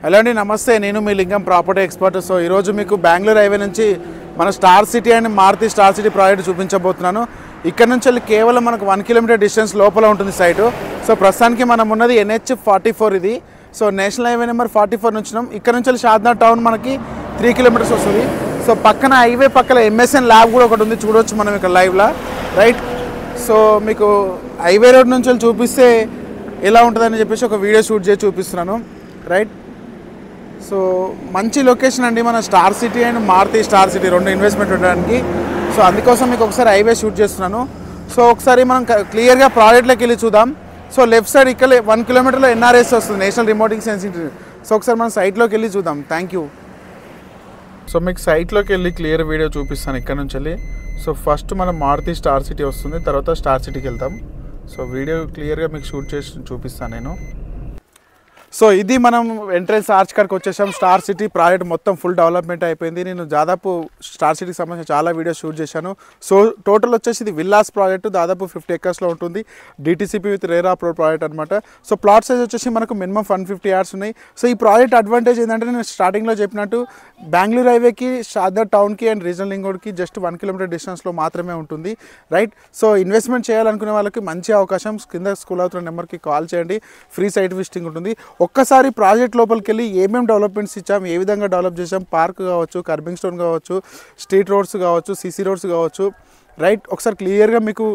Hello అండి, నమస్తే. నేను మీ లింగం ప్రాపర్టీ ఎక్స్పర్ట్. సో ఈరోజు మీకు బెంగళూరు హైవే నుంచి మన Star City and Maruti Star City project చూపించబోతున్నాను. ఇక్కడ నుంచి వెళ్ళి కేవలం మనకు 1 కిలోమీటర్ డిస్టెన్స్ లోపల ఉంటుంది సైటు. సో ప్రస్తుతానికి మనం ఉన్నది NH44 ఇది. So national highway number 44 నుంచినాం. ఇక్కడ నుంచి వెళ్ళి షాద్నగర్ టౌన్ మనకి 3 కిలోమీటర్స్ వస్తుంది. సో పక్కన హైవే పక్కన MSN ల్యాబ్ కూడా ఒకటి ఉంది, చూడవచ్చు మనం ఇక్కడ లైవ్లో, రైట్. సో మీకు హైవే రోడ్ నుంచి వెళ్ళి చూపిస్తే ఎలా ఉంటుందని చెప్పేసి ఒక వీడియో షూట్ చేసి చూపిస్తున్నాను, రైట్. సో మంచి లొకేషన్ అండి మన Star City and Maruti Star City రెండు ఇన్వెస్ట్మెంట్ ఉండడానికి. సో అందుకోసం మీకు ఒకసారి హైవే షూట్ చేస్తున్నాను. సో ఒకసారి మనం క్లియర్గా ప్రాజెక్ట్లోకి వెళ్ళి చూద్దాం. సో లెఫ్ట్ సైడ్ ఇక్కడ 1 కిలోమీటర్లో NRS వస్తుంది, నేషనల్ రిమోటింగ్ సెన్సిటివ్. సో ఒకసారి మనం సైట్లోకి వెళ్ళి చూద్దాం. Thank you. సో మీకు సైట్లోకి వెళ్ళి క్లియర్ వీడియో చూపిస్తాను ఇక్కడ నుంచి వెళ్ళి. సో ఫస్ట్ మనం మారుతి స్టార్ సిటీ వస్తుంది, తర్వాత స్టార్ సిటీకి వెళ్తాం. సో వీడియో క్లియర్గా మీకు షూట్ చేసి చూపిస్తాను నేను. సో ఇది మనం ఎంట్రన్స్ ఆర్చ్ కాడికి వచ్చేసాం. స్టార్ సిటీ ప్రాజెక్ట్ మొత్తం ఫుల్ డెవలప్మెంట్ అయిపోయింది. నేను దాదాపు స్టార్ సిటీకి సంబంధించి చాలా వీడియోస్ షూట్ చేశాను. సో టోటల్ వచ్చేసి ఇది విల్లాస్ ప్రాజెక్టు, దాదాపు 50 ఎకర్స్లో ఉంటుంది. DTCP with rare approved project అనమాట. సో ప్లాట్ సైజ్ వచ్చేసి మనకు మినిమం 150 యార్డ్స్ ఉన్నాయి. సో ఈ ప్రాజెక్ట్ అడ్వాంటేజ్ ఏంటంటే నేను స్టార్టింగ్లో చెప్పినట్టు బెంగళూరు హైవేకి, షాద్నగర్ టౌన్కి అండ్ రీజనల్ లింక్ రోడ్కి జస్ట్ 1 కిలోమీటర్ డిస్టెన్స్లో మాత్రమే ఉంటుంది, రైట్. సో ఇన్వెస్ట్మెంట్ చేయాలనుకునే వాళ్ళకి మంచి అవకాశం. కింద స్కూల్ అవుతున్న నెంబర్కి కాల్ చేయండి, ఫ్రీ సైట్ విజిటింగ్ ఉంటుంది. ఒక్కసారి ప్రాజెక్ట్ లోపలికి వెళ్ళి ఏమేమి డెవలప్మెంట్స్ ఇచ్చాం, ఏ విధంగా డెవలప్ చేసాం, పార్క్ కావచ్చు, కర్బింగ్ స్టోన్ కావచ్చు, స్ట్రీట్ రోడ్స్ కావచ్చు, CC రోడ్స్ కావచ్చు, రైట్. ఒకసారి క్లియర్గా మీకు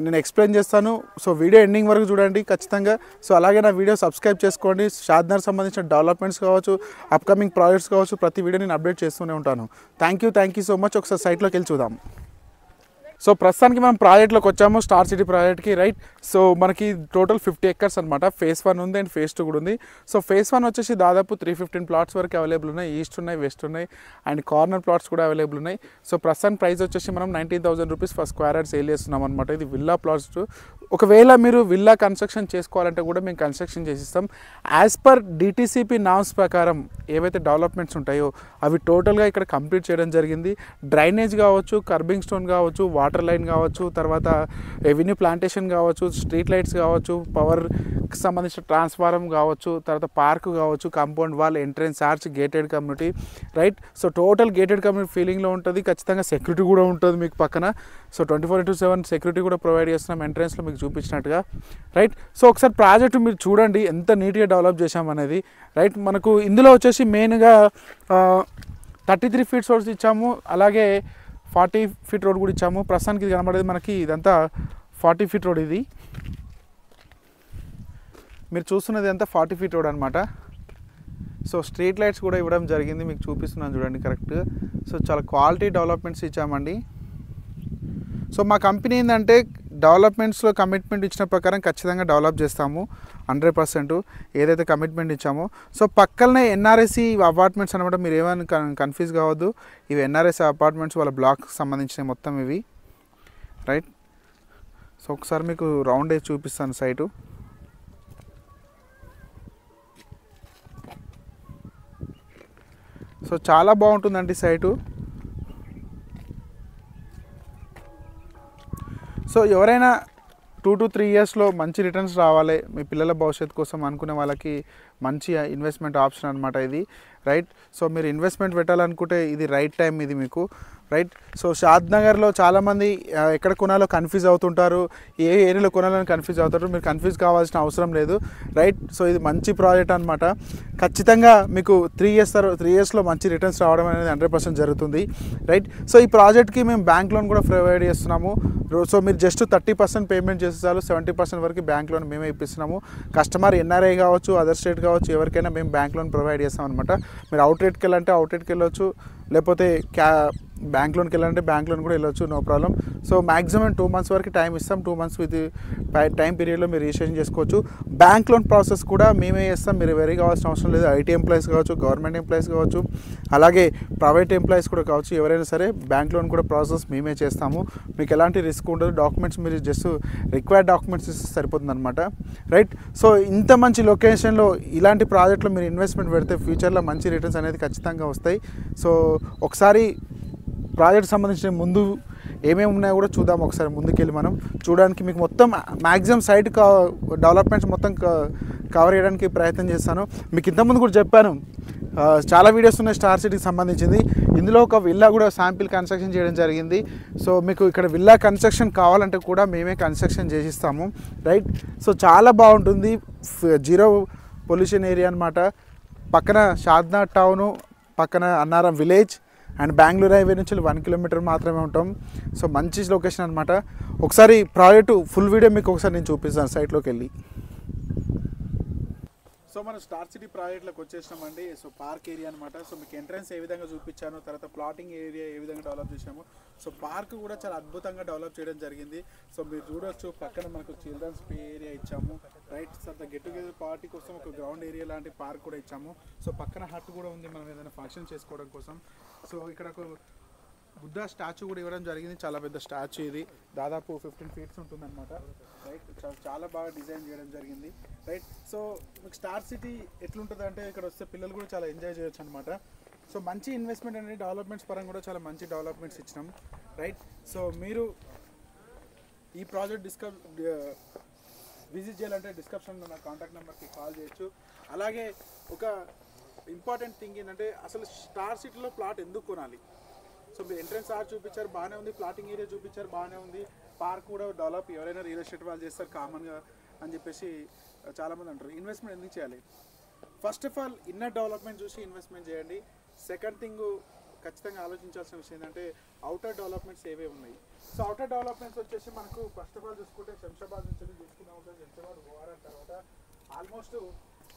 నేను ఎక్స్ప్లెయిన్ చేస్తాను. సో వీడియో ఎండింగ్ వరకు చూడండి ఖచ్చితంగా. సో అలాగే నా వీడియో సబ్స్క్రైబ్ చేసుకోండి. షాద్నగర్ సంబంధించిన డెవలప్మెంట్స్ కావచ్చు, అప్కమింగ్ ప్రాజెక్ట్స్ కావచ్చు, ప్రతి వీడియో నేను అప్డేట్ చేస్తూనే ఉంటాను. Thank you so much. ఒకసారి సైట్లోకి వెళ్ళి చూద్దాం. సో ప్రస్తుతానికి మనం ప్రాజెక్ట్లోకి వచ్చాము, స్టార్ సిటీ ప్రాజెక్ట్కి, రైట్. సో మనకి టోటల్ 50 ఎకర్స్ అనమాట. ఫేజ్ 1 ఉంది అండ్ ఫేజ్ 2 కూడా ఉంది. సో ఫేజ్ 1 వచ్చేసి దాదాపు 315 ప్లాట్స్ వరకు అవైలబుల్ ఉన్నాయి. ఈస్ట్ ఉన్నాయి, వెస్ట్ ఉన్నాయి అండ్ కార్నర్ ప్లాట్స్ కూడా అవైలబుల్ ఉన్నాయి. సో ప్రస్తుతానికి ప్రైస్ వచ్చేసి మనం 19,000 rupees for square yard sale చేస్తున్నాం అనమాట. ఇది విల్లా ప్లాట్స్. ఒకవేళ మీరు విల్లా కన్స్ట్రక్షన్ చేసుకోవాలంటే కూడా మేము కన్స్ట్రక్షన్ చేసిస్తాం. యాజ్ పర్ DTCP నామ్స్ ప్రకారం ఏవైతే డెవలప్మెంట్స్ ఉంటాయో అవి టోటల్గా ఇక్కడ కంప్లీట్ చేయడం జరిగింది. డ్రైనేజ్ కావచ్చు, కర్బింగ్ స్టోన్ కావచ్చు, వాటర్ లైన్ కావచ్చు, తర్వాత రెవెన్యూ ప్లాంటేషన్ కావచ్చు, స్ట్రీట్ లైట్స్ కావచ్చు, పవర్కి సంబంధించిన ట్రాన్స్ఫార్మర్ కావచ్చు, తర్వాత పార్క్ కావచ్చు, compound wall, entrance arch, gated community, right. So total gated community ఫీలింగ్లో ఉంటుంది. ఖచ్చితంగా సెక్యూరిటీ కూడా ఉంటుంది మీకు పక్కన. సో 24/7 సెక్యూరిటీ కూడా ప్రొవైడ్ చేస్తున్నాం ఎంట్రన్స్లో మీకు చూపించినట్టుగా, రైట్. సో ఒకసారి ప్రాజెక్ట్ మీరు చూడండి ఎంత నీట్గా డెవలప్ చేశామనేది, రైట్. మనకు ఇందులో వచ్చేసి మెయిన్గా 33 ఫీట్ రోడ్స్ ఇచ్చాము, అలాగే 40 ఫీట్ రోడ్ కూడా ఇచ్చాము. ప్రస్తుతానికి ఇది కనబడేది మనకి ఇదంతా 40 ఫీట్ రోడ్. ఇది మీరు చూస్తున్నది అంతా 40 ఫీట్ రోడ్ అనమాట. సో స్ట్రీట్ లైట్స్ కూడా ఇవ్వడం జరిగింది, మీకు చూపిస్తున్నాను చూడండి కరెక్ట్గా. సో చాలా క్వాలిటీ డెవలప్మెంట్స్ ఇచ్చామండి. సో మా కంపెనీ ఏంటంటే డెవలప్మెంట్స్లో కమిట్మెంట్ ఇచ్చిన ప్రకారం ఖచ్చితంగా డెవలప్ చేస్తాము 100% ఏదైతే కమిట్మెంట్ ఇచ్చామో. సో పక్కనే NRSC అపార్ట్మెంట్స్ అనమాట. మీరు ఏమైనా కన్ఫ్యూజ్ కావద్దు, ఇవి NRSC అపార్ట్మెంట్స్ వాళ్ళ బ్లాక్కి సంబంధించినవి మొత్తం ఇవి, రైట్. సో ఒకసారి మీకు రౌండ్ వేసి చూపిస్తాను సైటు. సో చాలా బాగుంటుందండి సైటు. సో ఎవరైనా 2 to 3 ఇయర్స్లో మంచి రిటర్న్స్ రావాలి, మీ పిల్లల భవిష్యత్తు కోసం అనుకునే వాళ్ళకి మంచి ఇన్వెస్ట్మెంట్ ఆప్షన్ అనమాట ఇది, రైట్. సో మీరు ఇన్వెస్ట్మెంట్ పెట్టాలనుకుంటే ఇది రైట్ టైం ఇది మీకు, రైట్. సో షాద్నగర్లో చాలామంది ఎక్కడ కొనాలో కన్ఫ్యూజ్ అవుతుంటారు, ఏ ఏరియాలో కొనాలని కన్ఫ్యూజ్ అవుతారు. మీరు కన్ఫ్యూజ్ కావాల్సిన అవసరం లేదు, రైట్. సో ఇది మంచి ప్రాజెక్ట్ అనమాట. ఖచ్చితంగా మీకు 3 ఇయర్స్లో మంచి రిటర్న్స్ రావడం అనేది 100% జరుగుతుంది, రైట్. సో ఈ ప్రాజెక్ట్కి మేము బ్యాంక్ లోన్ కూడా ప్రొవైడ్ చేస్తున్నాము. సో మీరు జస్ట్ 30% పేమెంట్ చేస్తే చాలు, 70% వరకు బ్యాంక్ లోన్ మేమే ఇప్పిస్తున్నాము. కస్టమర్ NRI కావచ్చు, అదర్ స్టేట్ కావచ్చు, ఎవరికైనా మేము బ్యాంక్ లోన్ ప్రొవైడ్ చేస్తాం అనమాట. మీరు అవుట్లెట్కి వెళ్ళాలంటే అవుట్లెట్కి వెళ్ళొచ్చు, లేకపోతే బ్యాంక్ లోన్కి వెళ్ళాలంటే బ్యాంక్ లోన్ కూడా వెళ్ళొచ్చు, no problem. So maximum 2 months వరకు టైం ఇస్తాం. 2 months విత్ టైం పీరియడ్లో మీరు రిజిస్ట్రేషన్ చేసుకోవచ్చు. బ్యాంక్ లోన్ ప్రాసెస్ కూడా మేమే చేస్తాం, మీరు వెరీ కావాల్సిన అవసరం లేదు. IT ఎంప్లాయీస్ కావచ్చు, గవర్నమెంట్ ఎంప్లాయీస్ కావచ్చు, అలాగే ప్రైవేట్ ఎంప్లాయీస్ కూడా కావచ్చు, ఎవరైనా సరే బ్యాంక్ లోన్ కూడా ప్రాసెస్ మేమే చేస్తాము. మీకు ఎలాంటి రిస్క్ ఉండదు. డాక్యుమెంట్స్ మీరు జస్ట్ రిక్వైర్డ్ డాక్యుమెంట్స్ ఇస్తే సరిపోతుంది అనమాట, రైట్. సో ఇంత మంచి లొకేషన్లో ఇలాంటి ప్రాజెక్ట్లో మీరు ఇన్వెస్ట్మెంట్ పెడితే ఫ్యూచర్లో మంచి రిటర్న్స్ అనేది ఖచ్చితంగా వస్తాయి. సో ఒకసారి ప్రాజెక్ట్ సంబంధించిన ముందు ఏమేమి ఉన్నాయో కూడా చూద్దాం. ఒకసారి ముందుకెళ్ళి మనం చూడడానికి మీకు మొత్తం మ్యాక్సిమం సైట్ డెవలప్మెంట్స్ మొత్తం కవర్ చేయడానికి ప్రయత్నం చేస్తాను. మీకు ఇంతకుముందు కూడా చెప్పాను, చాలా వీడియోస్ ఉన్నాయి స్టార్ సిటీకి సంబంధించింది. ఇందులో ఒక విల్లా కూడా శాంపిల్ కన్స్ట్రక్షన్ చేయడం జరిగింది. సో మీకు ఇక్కడ విల్లా కన్స్ట్రక్షన్ కావాలంటే కూడా మేమే కన్స్ట్రక్షన్ చేసిస్తాము, రైట్. సో చాలా బాగుంటుంది, జీరో పొల్యూషన్ ఏరియా అనమాట. పక్కన షాద్నగర్ టౌను, పక్కన Annaram village and Bengaluru highway నుంచి 1 కిలోమీటర్ మాత్రమే ఉంటాం. సో మంచి లొకేషన్ అనమాట. ఒకసారి ప్రాజెక్టు ఫుల్ వీడియో మీకు ఒకసారి నేను చూపిస్తాను సైట్లోకి వెళ్ళి. సో మనం స్టార్ సిటీ ప్రాజెక్ట్లోకి వచ్చేసినామండి. సో పార్క్ ఏరియా అనమాట. సో మీకు ఎంట్రన్స్ ఏ విధంగా చూపించాను, తర్వాత ప్లాటింగ్ ఏరియా ఏ విధంగా డెవలప్ చేసాము. సో పార్క్ కూడా చాలా అద్భుతంగా డెవలప్ చేయడం జరిగింది. సో మీరు చూడొచ్చు, పక్కన మనకు చిల్డ్రన్స్ ప్లే ఏరియా ఇచ్చాము, రైట్. తర్వాత గెట్ టుగెదర్ పార్టీ కోసం ఒక గ్రౌండ్ ఏరియా లాంటి పార్క్ కూడా ఇచ్చాము. సో పక్కన హట్ కూడా ఉంది మనం ఏదైనా ఫంక్షన్ చేసుకోవడం కోసం. సో ఇక్కడ ఒక బుద్ధ స్టాచ్యూ కూడా ఇవ్వడం జరిగింది, చాలా పెద్ద స్టాచ్యూ ఇది, దాదాపు 15 ఫీట్స్ ఉంటుందన్నమాట, రైట్. చాలా బాగా డిజైన్ చేయడం జరిగింది, రైట్. సో మీకు స్టార్ సిటీ ఎట్లుంటుంది అంటే ఇక్కడ వస్తే పిల్లలు కూడా చాలా ఎంజాయ్ చేయొచ్చు అనమాట. సో మంచి ఇన్వెస్ట్మెంట్ అనేది డెవలప్మెంట్స్ పరంగా కూడా చాలా మంచి డెవలప్మెంట్స్ ఇచ్చినాం, రైట్. సో మీరు ఈ ప్రాజెక్ట్ విజిట్ చేయాలంటే డిస్క్రిప్షన్లో నా కాంటాక్ట్ నెంబర్కి కాల్ చేయొచ్చు. అలాగే ఒక ఇంపార్టెంట్ థింగ్ ఏంటంటే అసలు స్టార్ సిటీలో ప్లాట్ ఎందుకు కొనాలి. సో మీరు ఎంట్రన్స్ ఆర్ చూపించారు, బాగానే ఉంది, ప్లాటింగ్ ఏరియా చూపించారు, బాగానే ఉంది, పార్క్ కూడా డెవలప్, ఎవరైనా రియల్ ఎస్టేట్ వాళ్ళు చేస్తారు కామన్గా అని చెప్పేసి చాలామంది అంటారు. ఇన్వెస్ట్మెంట్ ఎందుకు చేయాలి? First of all inner development చూసి ఇన్వెస్ట్మెంట్ చేయండి. సెకండ్ థింగ్ ఖచ్చితంగా ఆలోచించాల్సిన విషయం ఏంటంటే అవుటర్ డెవలప్మెంట్స్ ఏవే ఉన్నాయి. సో అవుటర్ డెవలప్మెంట్స్ వచ్చేసి మనకు ఫస్ట్ ఆఫ్ ఆల్ చూసుకుంటే శంషాబాద్ నుంచి చూసుకున్నాం, శంషాబాద్ ఓఆర్ఆర్ తర్వాత ఆల్మోస్ట్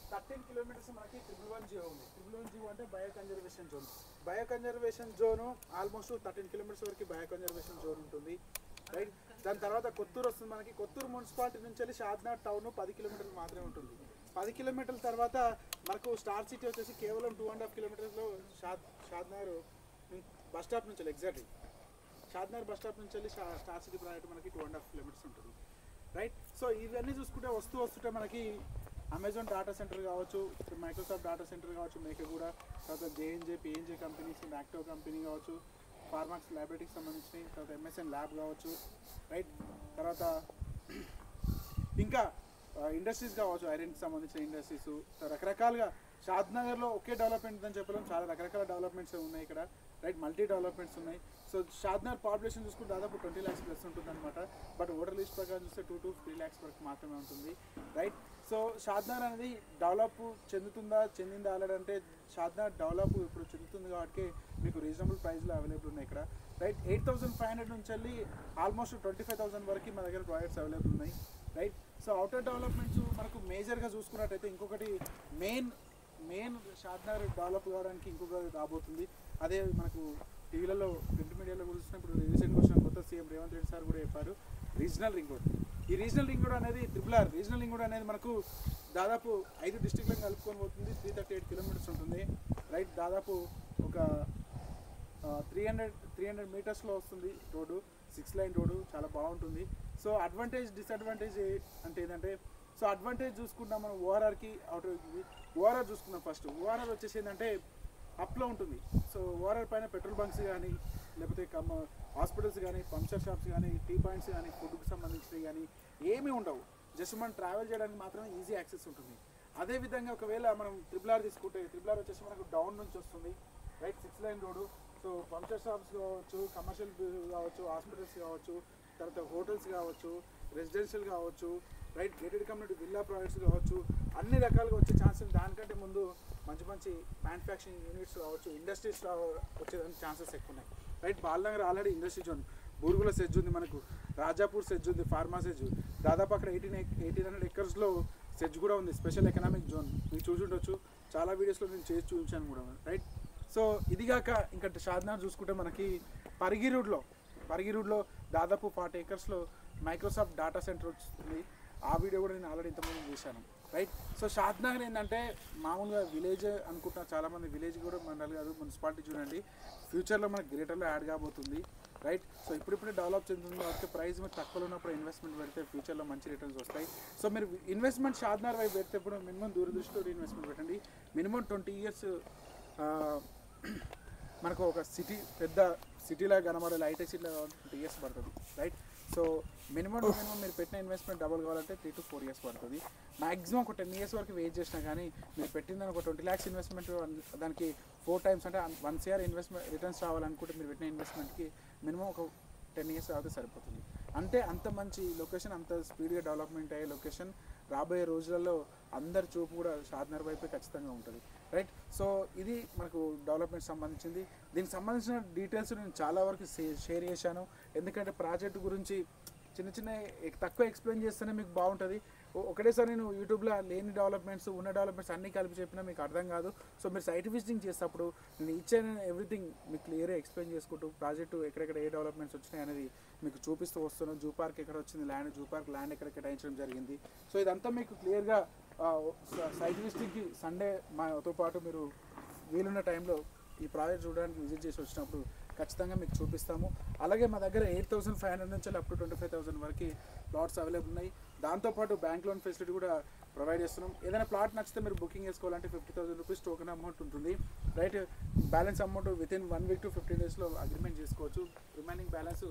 13 కిలోమీటర్స్ మనకి 111 జీవో ఉంది. 111 జీవో అంటే bio conservation zone. Bio conservation zone almost 13 kilometres వరకు బయో కన్జర్వేషన్ జోన్ ఉంటుంది, రైట్. దాని తర్వాత కొత్తూరు వస్తుంది మనకి. కొత్తూరు మున్సిపాలిటీ నుంచి వెళ్ళి షాద్నగర్ టౌన్ 10 కిలోమీటర్లు మాత్రమే ఉంటుంది. 10 కిలోమీటర్ల తర్వాత మనకు స్టార్ సిటీ వచ్చేసి కేవలం 2.5 కిలోమీటర్స్లో షాద్నగర్ బస్ స్టాప్ నుంచి వెళ్ళి ఎగ్జాక్ట్లీ షాద్నగర్ బస్ స్టాప్ నుంచి వెళ్ళి స్టార్ సిటీ ప్రాజెక్ట్ మనకి 2.5 కిలోమీటర్స్ ఉంటుంది, రైట్. సో ఇవన్నీ చూసుకుంటే వస్తుంటే మనకి అమెజాన్ డేటా సెంటర్ కావచ్చు, మైక్రోసాఫ్ట్ డేటా సెంటర్ కావచ్చు, మేకగూడ, తర్వాత జేఎన్జే పిఎన్జే కంపెనీస్, యాక్టివ్ కంపెనీ కావచ్చు, ఫార్మాక్స్ ల్యాబొరేటరీకి సంబంధించినవి, తర్వాత ఎంఎస్ఎన్ ల్యాబ్ కావచ్చు, రైట్. తర్వాత ఇంకా ఇండస్ట్రీస్ కావచ్చు, ఐరన్కి సంబంధించిన ఇండస్ట్రీస్, రకరకాలుగా షాద్నగర్లో ఒకే డెవలప్మెంట్ అని చెప్పలేం, చాలా రకరకాల డెవలప్మెంట్స్ ఉన్నాయి ఇక్కడ, రైట్. మల్టీ డెవలప్మెంట్స్ ఉన్నాయి. సో షాద్నగర్ పాపులేషన్ చూసుకుంటే దాదాపు 20 lakhs ప్లస్ ఉంటుంది అనమాట. బట్ ఓటర్ లిస్ట్ ప్రకారం చూస్తే 2 to 3 lakhs వరకు మాత్రమే ఉంటుంది, రైట్. సో షాద్నగర్ అనేది డెవలప్ చెందిందా ఆల్రెడీ అంటే షాద్నగర్ డెవలప్ ఇప్పుడు చెందుతుంది కాబట్టి మీకు రీజనబుల్ ప్రైస్లో అవైలబుల్ ఉన్నాయి ఇక్కడ, రైట్. 8,500 నుంచి వెళ్ళి ఆల్మోస్ట్ 25,000 వరకు మా దగ్గర ప్రాజెక్ట్స్ అవైలబుల్ ఉన్నాయి, రైట్. సో అవుటర్ డెవలప్మెంట్స్ మనకు మేజర్గా చూసుకున్నట్టయితే ఇంకొకటి మెయిన్ షాద్నగర్ డెవలప్ కావడానికి ఇంకొకటి రాబోతుంది. అదే మనకు టీవీలలో ప్రింట్ మీడియాలో కూడా చూసినప్పుడు రీసెంట్గా వచ్చిన కొత్త సీఎం రేవంత్ రెడ్డి సార్ కూడా చెప్పారు, రీజనల్ రింగ్ రోడ్. ఈ రీజనల్ రింగ్ రోడ్ అనేది RRR రీజనల్ రింగ్ రోడ్ అనేది మనకు దాదాపు 5 డిస్ట్రిక్ట్లను కలుపుకొని పోతుంది. 338 కిలోమీటర్స్ ఉంటుంది, రైట్. దాదాపు ఒక 300 మీటర్స్లో వస్తుంది రోడ్డు, 6 లైన్ రోడ్డు, చాలా బాగుంటుంది. సో అడ్వాంటేజ్ డిసడ్వాంటేజ్ అంటే ఏంటంటే, సో అడ్వాంటేజ్ చూసుకుంటాం మనం ఓఆర్ఆర్కి అవుటర్కి. ఓఆర్ఆర్ చూసుకున్నాం ఫస్ట్. ఓఆర్ఆర్ వచ్చేసి ఏంటంటే అప్లో ఉంటుంది. సో ఓఆర్ఆర్ పైన పెట్రోల్ బంక్స్ కానీ, లేకపోతే హాస్పిటల్స్ కానీ, పంక్చర్ షాప్స్ కానీ, టీ పాయింట్స్ కానీ, ఫుడ్కి సంబంధించినవి కానీ ఏమీ ఉండవు. జస్ట్ మనం ట్రావెల్ చేయడానికి మాత్రమే ఈజీ యాక్సెస్ ఉంటుంది. అదేవిధంగా ఒకవేళ మనం RRR తీసుకుంటే, RRR వచ్చేసి మనకు డౌన్ నుంచి వస్తుంది, right. 6 line road. So puncture shops కావచ్చు, కమర్షియల్ కావచ్చు, హాస్పిటల్స్ కావచ్చు, తర్వాత హోటల్స్ కావచ్చు, రెసిడెన్షియల్ కావచ్చు, right. Gated community villa projects కావచ్చు, అన్ని రకాలుగా వచ్చే ఛాన్సెస్, దానికంటే ముందు మంచి మ్యానుఫ్యాక్చరింగ్ యూనిట్స్ కావచ్చు, ఇండస్ట్రీస్ వచ్చేదానికి ఛాన్సెస్ ఎక్కువ ఉన్నాయి, right. Balanagar already industry zone, Burugula SEZ ఉంది మనకు, రాజాపూర్ సెజ్ ఉంది, ఫార్మా సెజ్, దాదాపు అక్కడ 1800 ఎకర్స్లో సెజ్ కూడా ఉంది, స్పెషల్ ఎకనామిక్ జోన్. మీరు చూసుండొచ్చు, చాలా వీడియోస్లో నేను చేసి చూపించాను కూడా, రైట్. సో ఇదిగాక ఇంకా షాద్నగర్ చూసుకుంటే మనకి పరిగి రోడ్లో దాదాపు 40 ఎకర్స్లో మైక్రోసాఫ్ట్ డేటా సెంటర్ వస్తుంది. ఆ వీడియో కూడా నేను ఆల్రెడీ ఇంతకుముందు చేశాను, రైట్. సో షాద్నగర్ ఏంటంటే మామూలుగా విలేజ్ అనుకుంటున్నా చాలామంది, విలేజ్ కూడా మండలి కాదు, మున్సిపాలిటీ చూడండి. ఫ్యూచర్లో మనకి గ్రేటర్లో యాడ్ కాబోతుంది, రైట్. సో ఇప్పుడిప్పుడే డెవలప్ చెందుతుంది కాబట్టి ప్రైస్ మీరు తక్కువలో ఉన్నప్పుడు ఇన్వెస్ట్మెంట్ పెడితే ఫ్యూచర్లో మంచి రిటర్న్స్ వస్తాయి. సో మీరు ఇన్వెస్ట్మెంట్ షాద్నగర్ వైపు పెడితే ఇప్పుడు మినిమం దూరదృష్టితో ఇన్వెస్ట్మెంట్ పెట్టండి. మినిమం 20 years మనకు ఒక సిటీ పెద్ద సిటీలా కనబడే హైటెక్ సిటీలో 20 years పడుతుంది, రైట్. సో మినిమం మీరు పెట్టిన ఇన్వెస్ట్మెంట్ డబుల్ కావాలంటే 3 to 4 years పడుతుంది. మాక్సిమం ఒక 10 years వరకు వెయిట్ చేసినా కానీ మీరు పెట్టిన ఒక 20 lakhs ఇన్వెస్ట్మెంట్ దానికి 4 times అంటే 1 year ఇన్వెస్ట్మెంట్ రిటర్న్స్ రావాలనుకుంటే మీరు పెట్టిన ఇన్వెస్ట్మెంట్కి మినిమం ఒక 10 years అయితే సరిపోతుంది. అంటే అంత మంచి లొకేషన్, అంత స్పీడ్గా డెవలప్మెంట్ అయ్యే లొకేషన్ రాబోయే రోజులలో అందరి చూపు కూడా షాద్నగర్ వైపే ఖచ్చితంగా ఉంటుంది. రైట్, సో ఇది మనకు డెవలప్మెంట్ సంబంధించింది. దీనికి సంబంధించిన డీటెయిల్స్ నేను చాలా వరకు షేర్ చేశాను. ఎందుకంటే ప్రాజెక్ట్ గురించి చిన్న తక్కువ ఎక్స్ప్లెయిన్ చేస్తేనే మీకు బాగుంటుంది. ఒకటేసారి నేను యూట్యూబ్లో లేని డెవలప్మెంట్స్ ఉన్న డెవలప్మెంట్స్ అన్నీ కలిపి చెప్పినా మీకు అర్థం కాదు. సో మీరు సైట్ విజిటింగ్ చేసేటప్పుడు నేను ఈచ్ అండ్ ఎవ్రీథింగ్ మీకు క్లియర్గా ఎక్స్ప్లెయిన్ చేసుకుంటూ ప్రాజెక్టు ఎక్కడెక్కడ ఏ డెవలప్మెంట్స్ వచ్చినాయి అనేది మీకు చూపిస్తూ వస్తున్నాను. జూ పార్క్ ఎక్కడ వచ్చింది, జూ పార్క్ ల్యాండ్ ఎక్కడ కేటాయించడం జరిగింది. సో ఇదంతా మీకు క్లియర్గా సైట్ విజిటింగ్కి సండే మాతో పాటు మీరు వీలున్న టైంలో ఈ ప్రాజెక్ట్ చూడడానికి విజిట్ చేసి వచ్చినప్పుడు ఖచ్చితంగా మీకు చూపిస్తాము. అలాగే మా దగ్గర 8,500 నుంచి అప్ టు 25,000 వరకు ప్లాట్స్ అవైలబుల్ ఉన్నాయి. దాంతోపాటు బ్యాంక్ లోన్ ఫెసిలిటీ కూడా ప్రొవైడ్ చేస్తున్నాం. ఏదైనా ప్లాట్ నచ్చితే మీరు బుకింగ్ చేసుకోవాలంటే 50,000 రూపీస్ టోకెన్ అమౌంట్ ఉంటుంది. Right, balance amount within 1 week to 15 daysలో అగ్రిమెంట్ చేసుకోవచ్చు. రిమైనింగ్ బ్యాలెన్స్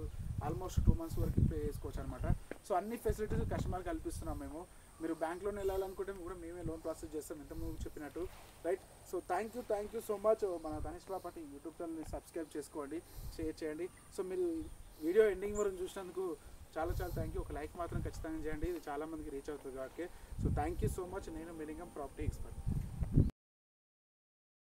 ఆల్మోస్ట్ 2 months వరకు పే చేసుకోవచ్చు అనమాట. సో అన్ని ఫెసిలిటీస్ కస్టమర్ కల్పిస్తున్నాం మేము. మీరు బ్యాంక్ లోన్ వెళ్ళాలనుకుంటే కూడా మేమే లోన్ ప్రాసెస్ చేస్తాం, ఇంతకుముందు చెప్పినట్టు. Right, so thank you so much. మన ధనిష్ ప్రాపర్టీ యూట్యూబ్ ఛానల్ని సబ్స్క్రైబ్ చేసుకోండి, షేర్ చేయండి. సో మీరు వీడియో ఎండింగ్ వరకు చూసినందుకు చాలా థ్యాంక్ యూ. ఒక లైక్ మాత్రం ఖచ్చితంగా చేయండి, ఇది చాలామందికి రీచ్ అవుతుంది కాబట్టి. So thank you so much. నేను మిలింగం ప్రాపర్టీ ఎక్స్పర్ట్.